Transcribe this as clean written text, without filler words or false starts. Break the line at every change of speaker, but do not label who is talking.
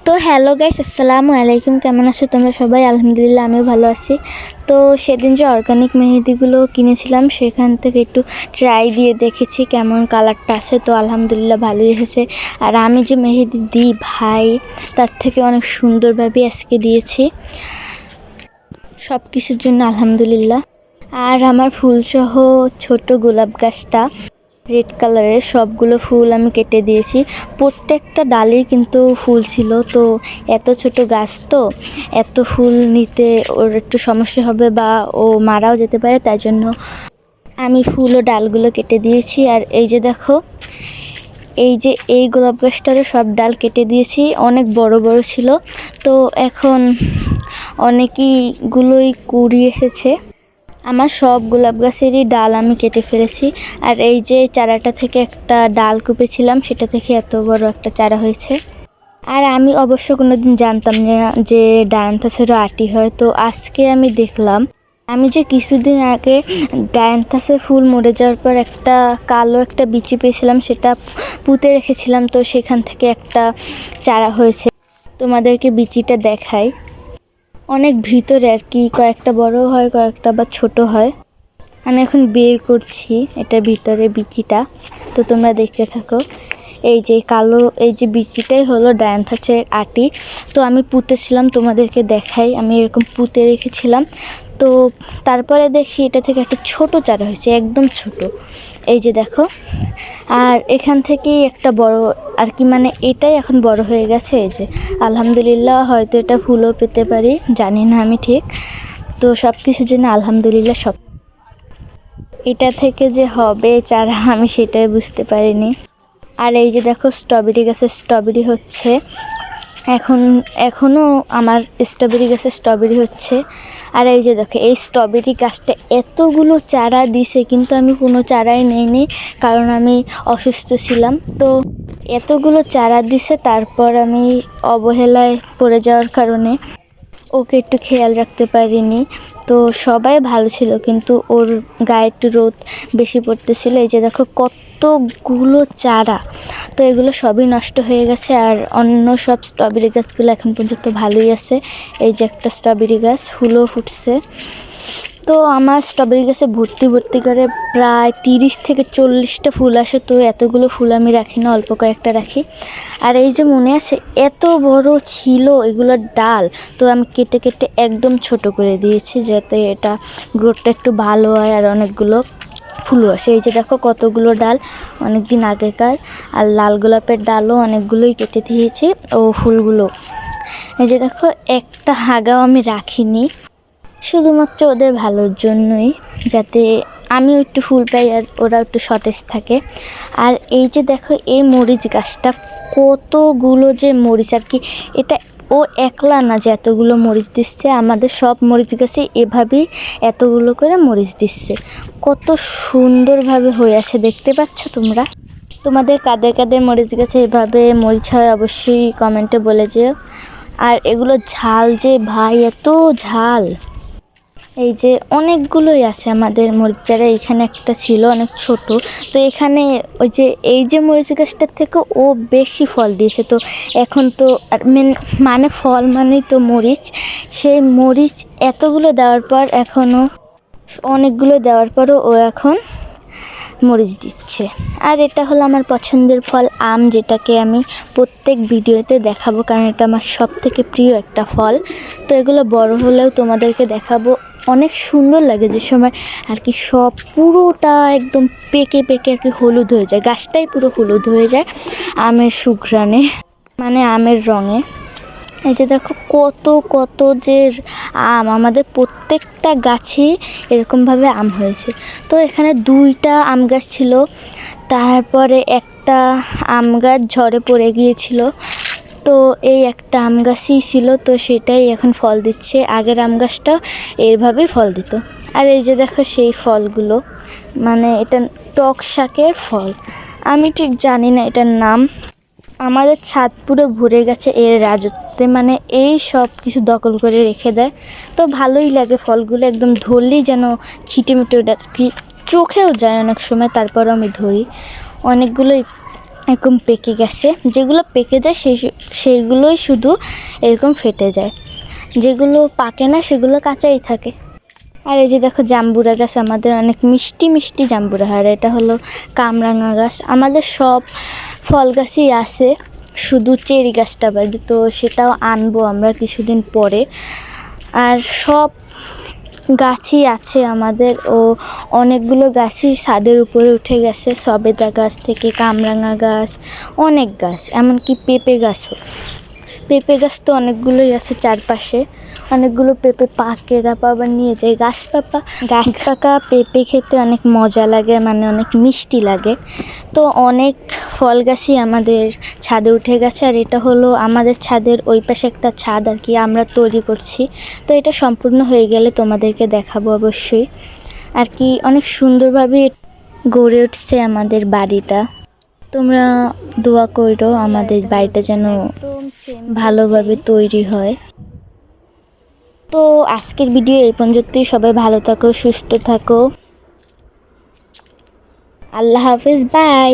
তো hello guys, আসসালামু আলাইকুম। কেমন আছো তোমরা সবাই? আলহামদুলিল্লাহ, আমিও ভালো আছি। তো সেদিন যে অর্গানিক মেহেদিগুলো কিনেছিলাম সেখান থেকে একটু ট্রাই দিয়ে দেখেছি কেমন কালারটা আসে। তো আলহামদুলিল্লাহ ভালোই এসেছে। আর আমি যে মেহেদি দিই ভাই, তার থেকে অনেক সুন্দরভাবে আজকে দিয়েছি। সব কিছুর জন্য আলহামদুলিল্লাহ। আর আমার ফুলসহ ছোট গোলাপ গাছটা রেড কালারের সবগুলো ফুল আমি কেটে দিয়েছি। প্রত্যেকটা ডালেই কিন্তু ফুল ছিল। তো এত ছোট গাছ, তো এত ফুল নিতে ওর একটু সমস্যা হবে বা ও মারাও যেতে পারে, তাই জন্য আমি ফুল ও ডালগুলো কেটে দিয়েছি। আর এই যে দেখো, এই গোলাপ গাছটারও সব ডাল কেটে দিয়েছি। অনেক বড় বড় ছিল, তো এখন অনেকগুলোই কুড়ি এসেছে। আমার সব গোলাপ গাছেরই ডাল আমি কেটে ফেলেছি। আর এই যে চারাটা থেকে একটা ডাল কুপেছিলাম, সেটা থেকে এত বড় একটা চারা হয়েছে। আর আমি অবশ্য কোনোদিন জানতাম না যে ডায়ান্থাসেরও আটি হয়। তো আজকে আমি দেখলাম। আমি যে কিছুদিন আগে ডায়ান্থাসের ফুল মরে যাওয়ার পর একটা কালো একটা বিচি পেয়েছিলাম, সেটা পুঁতে রেখেছিলাম। তো সেখান থেকে একটা চারা হয়েছে, তোমাদেরকে বিচিটা দেখাই। অনেক ভিতরে আর কি, কয়েকটা বড় হয়, কয়েকটা আবার ছোট হয়। আমি এখন বের করছি এটার ভিতরে বিচিটা, তো তোমরা দেখতে থাকো। এই যে কালো এই যে বিচিটাই হলো ডায়ান্থাসের আটি। তো আমি পুঁতেছিলাম, তোমাদেরকে দেখাই। আমি এরকম পুঁতে রেখেছিলাম। তো তারপরে দেখি এটা থেকে একটা ছোট চারা হয়েছে, একদম ছোট। এই যে দেখো। আর এখান থেকেই একটা বড় আর কি, মানে এটাই এখন বড় হয়ে গেছে। এই যে আলহামদুলিল্লাহ, হয়তো এটা ফুলও পেতে পারি, জানি না আমি ঠিক। তো সব কিছুর জন্য আলহামদুলিল্লাহ। সব এটা থেকে যে হবে চারা, আমি সেটাই বুঝতে পারিনি। আর এই যে দেখো, স্ট্রবেরি গাছের স্ট্রবেরি হচ্ছে। এখনও আমার স্ট্রবেরি গাছে স্ট্রবেরি হচ্ছে। আর এই যে দেখো, এই স্ট্রবেরি গাছটা এতগুলো চারা দিছে, কিন্তু আমি কোনো চারাই নেইনি, কারণ আমি অসুস্থ ছিলাম। তো এতগুলো চারা দিছে, তারপর আমি অবহেলায় পড়ে যাওয়ার কারণে ওকে একটু খেয়াল রাখতে পারিনি। তো সবাই ভালো ছিল, কিন্তু ওর গায়ে একটু রোদ বেশি পড়তেছিল। এই যে দেখো কতগুলো চারা, তো এগুলো সবই নষ্ট হয়ে গেছে। আর অন্য সব স্ট্রবেরি গাছগুলো এখন পর্যন্ত ভালোই আছে। এই যে একটা স্ট্রবেরি গাছ, ফুলও ফুটছে। তো আমার স্ট্রবেরি গাছে ভর্তি ভর্তি করে প্রায় 30 থেকে 40টা ফুল আসে। তো এতগুলো ফুল আমি রাখি না, অল্প কয়েকটা রাখি। আর এই যে মনে আছে, এত বড় ছিল এগুলোর ডাল, তো আমি কেটে কেটে একদম ছোট করে দিয়েছি, যাতে এটা গ্রোথটা একটু ভালো হয় আর অনেকগুলো ফুলও আসে। এই যে দেখো কতগুলো ডাল, অনেক দিন আগেকার। আর লাল গোলাপের ডালও অনেকগুলোই কেটে দিয়েছি, ও ফুলগুলো। এই যে দেখো, একটা হাগাও আমি রাখিনি, শুধুমাত্র ওদের ভালোর জন্যই, যাতে আমিও একটু ফুল পাই আর ওরা একটু সতেজ থাকে। আর এই যে দেখো, এই মরিচ গাছটা কতগুলো যে মরিচ আর কি, এটা ও একলা না যে এতগুলো মরিচ দিচ্ছে, আমাদের সব মরিচ গাছে এভাবেই এতগুলো করে মরিচ দিচ্ছে। কত সুন্দরভাবে হয়ে আছে, দেখতে পাচ্ছ তোমরা? তোমাদের কাদের কাদের মরিচ গাছে এভাবে মরিচ হয় অবশ্যই কমেন্টে বলে যেও। আর এগুলো ঝাল যে ভাই, এত ঝাল। এই যে অনেকগুলোই আছে আমাদের মরিচ চারা। এখানে একটা ছিল অনেক ছোট, তো এখানে ওই যে এই যে মরিচ গাছটার থেকে ও বেশি ফল দিয়েছে। তো এখন তো মানে ফল মানেই তো মরিচ, সেই মরিচ এতগুলো দেওয়ার পর, এখনও অনেকগুলো দেওয়ার পরও ও এখন মরিচ দিচ্ছে। আর এটা হলো আমার পছন্দের ফল, আম, যেটাকে আমি প্রত্যেক ভিডিওতে দেখাবো, কারণ এটা আমার সব থেকে প্রিয় একটা ফল। তো এগুলো বড় হলেও তোমাদেরকে দেখাবো। অনেক সুন্দর লাগে যে সময় আর কি, সব পুরোটা একদম পেকে পেকে আর কি হলুদ হয়ে যায়, গাছটাই পুরো হলুদ হয়ে যায় আমের সুঘ্রাণে, মানে আমের রঙে। এই যে দেখো কত কত যে আম, আমাদের প্রত্যেকটা গাছেই এরকমভাবে আম হয়েছে। তো এখানে 2টা আম গাছ ছিল, তারপরে একটা আম গাছ ঝড়ে পড়ে গিয়েছিল। তো এই একটা আম গাছই ছিল, তো সেটাই এখন ফল দিচ্ছে। আগের আম গাছটা এইভাবেই ফল দিত। আর এই যে দেখো সেই ফলগুলো, মানে এটা টক শাকের ফল, আমি ঠিক জানি না এটার নাম। আমাদের ছাদ পুরো ভরে গেছে এর রাজত্বে, মানে এই সব কিছু দখল করে রেখে দেয়। তো ভালোই লাগে ফলগুলো, একদম ধরলেই যেন ছিটেমিটে ওটা কি চোখেও যায় অনেক সময়, তারপরও আমি ধরি। অনেকগুলোই এরকম পেকে গেছে, যেগুলো পেকে যায় সেইগুলোই শুধু এরকম ফেটে যায়, যেগুলো পাকে না সেগুলো কাঁচাই থাকে। আর এই যে দেখো জাম্বুরা গাছ, আমাদের অনেক মিষ্টি মিষ্টি জাম্বুরা হয়। আর এটা হলো কামরাঙা গাছ। আমাদের সব ফল গাছই আছে, শুধু চেরি গাছটা বাদে, তো সেটাও আনবো আমরা কিছুদিন পরে। আর সব গাছই আছে আমাদের, ও অনেকগুলো গাছই ছাদের উপরে উঠে গেছে, সবেদা গাছ থেকে কামরাঙা গাছ, অনেক গাছ, এমনকি পেঁপে গাছও। পেঁপে গাছ তো অনেকগুলোই আছে চারপাশে, অনেকগুলো পেঁপে পাকে, তারপর আবার নিয়ে যায়। গাছ পাকা পেঁপে খেতে অনেক মজা লাগে, মানে অনেক মিষ্টি লাগে। তো অনেক ফল গাছই আমাদের ছাদে উঠে গেছে। আর এটা হলো আমাদের ছাদের ওই পাশে একটা ছাদ আর কি আমরা তৈরি করছি। তো এটা সম্পূর্ণ হয়ে গেলে তোমাদেরকে দেখাবো অবশ্যই। আর কি অনেক সুন্দরভাবে গড়ে উঠছে আমাদের বাড়িটা। তোমরা দোয়া করো আমাদের বাড়িটা যেন ভালোভাবে তৈরি হয়। তো আজকের ভিডিও এই পর্যন্তই। সবাই ভালো থাকো, সুস্থ থাকো। আল্লাহ হাফেজ, বাই।